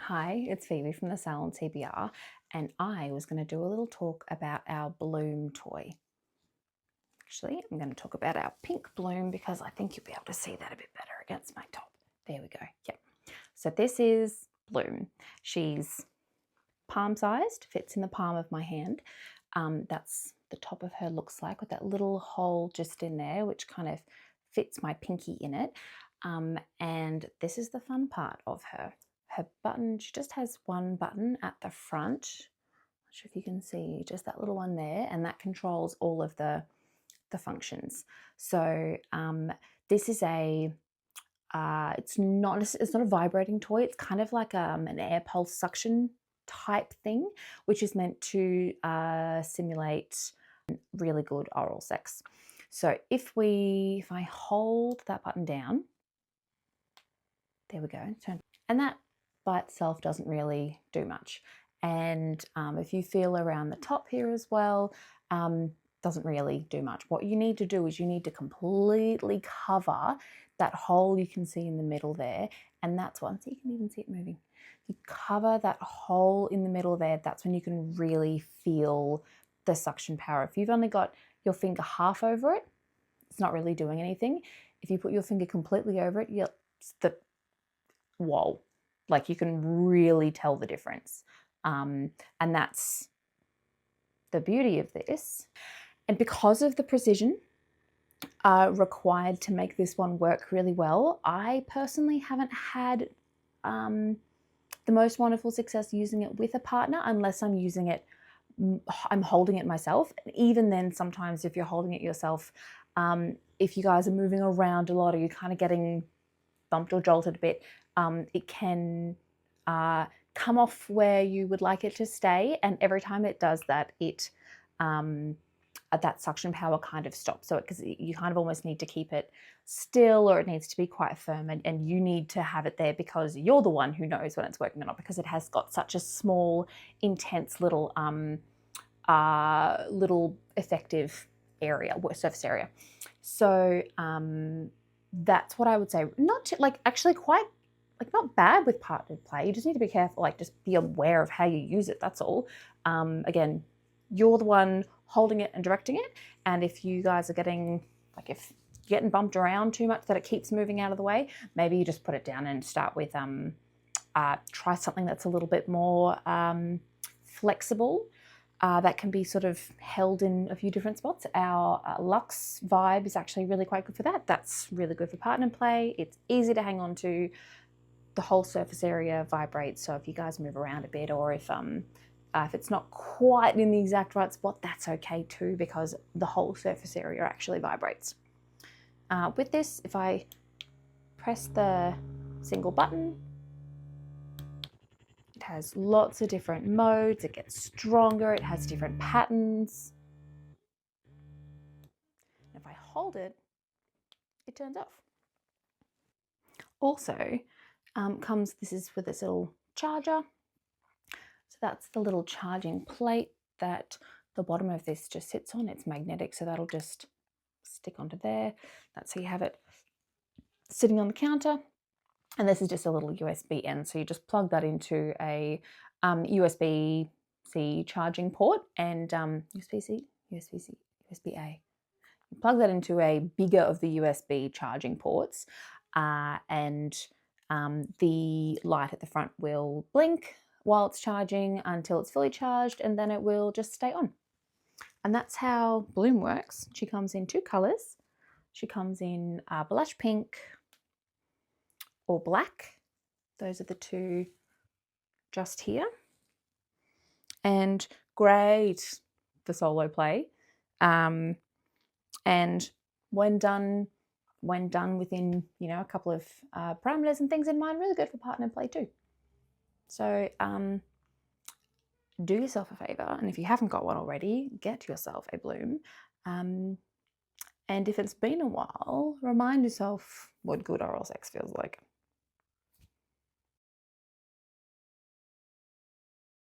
Hi, it's Phoebe from the Salon TBR, and I was going to do a little talk about our bloom toy. Actually, I'm going to talk about our pink bloom because I think you'll be able to see that a bit better against my top. There we go. Yep. So this is Bloom. She's palm-sized, fits in the palm of my hand. That's the top of her looks like, with that little hole just in there, which kind of fits my pinky in it. And this is the fun part of her. Her button, she just has one button at the front. Not sure if you can see, just that little one there, and that controls all of the functions. So this is a it's not a vibrating toy. It's kind of like an air pulse suction type thing, which is meant to simulate really good oral sex. So if I hold that button down, there we go, and that by itself doesn't really do much. And if you feel around the top here as well, doesn't really do much. What you need to do is you need to completely cover that hole you can see in the middle there, and that's one, so you can even see it moving. You cover that hole in the middle there, that's when you can really feel the suction power. If you've only got your finger half over it, it's not really doing anything. If you put your finger completely over it, whoa, like you can really tell the difference. And that's the beauty of this. And because of the precision required to make this one work really well, I personally haven't had the most wonderful success using it with a partner unless I'm holding it myself. Even then, sometimes if you're holding it yourself, if you guys are moving around a lot or you're kind of getting bumped or jolted a bit, it can come off where you would like it to stay, and every time it does that, that suction power kind of stops. So because you kind of almost need to keep it still, or it needs to be quite firm, and you need to have it there because you're the one who knows when it's working or not, because it has got such a small, intense little effective area, surface area. So that's what I would say. Not bad with partnered play. You just need to be careful, just be aware of how you use it, that's all. Again, you're the one holding it and directing it, and if you guys are getting, if you're getting bumped around too much that it keeps moving out of the way, maybe you just put it down and start with, try something that's a little bit more flexible, that can be sort of held in a few different spots. Our Luxe Vibe is actually really quite good for that. That's really good for partner play. It's easy to hang on to. The whole surface area vibrates, so if you guys move around a bit, or if it's not quite in the exact right spot, that's okay too, because the whole surface area actually vibrates. With this, if I press the single button, it has lots of different modes, it gets stronger, it has different patterns. If I hold it, it turns off. Also, this is with this little charger. So that's the little charging plate that the bottom of this just sits on. It's magnetic, so that'll just stick onto there. That's how you have it sitting on the counter. And this is just a little USB end, so you just plug that into a USB-C charging port, and USB-C, USB-C, USB-A. You plug that into a bigger of the USB charging ports, and the light at the front will blink while it's charging until it's fully charged, and then it will just stay on. And that's how Bloom works. She comes in two colors. She comes in blush pink or black. Those are the two just here. And great for solo play. And when done within, a couple of parameters and things in mind, really good for partner play too. So do yourself a favor, and if you haven't got one already, get yourself a Bloom. And if it's been a while, remind yourself what good oral sex feels like.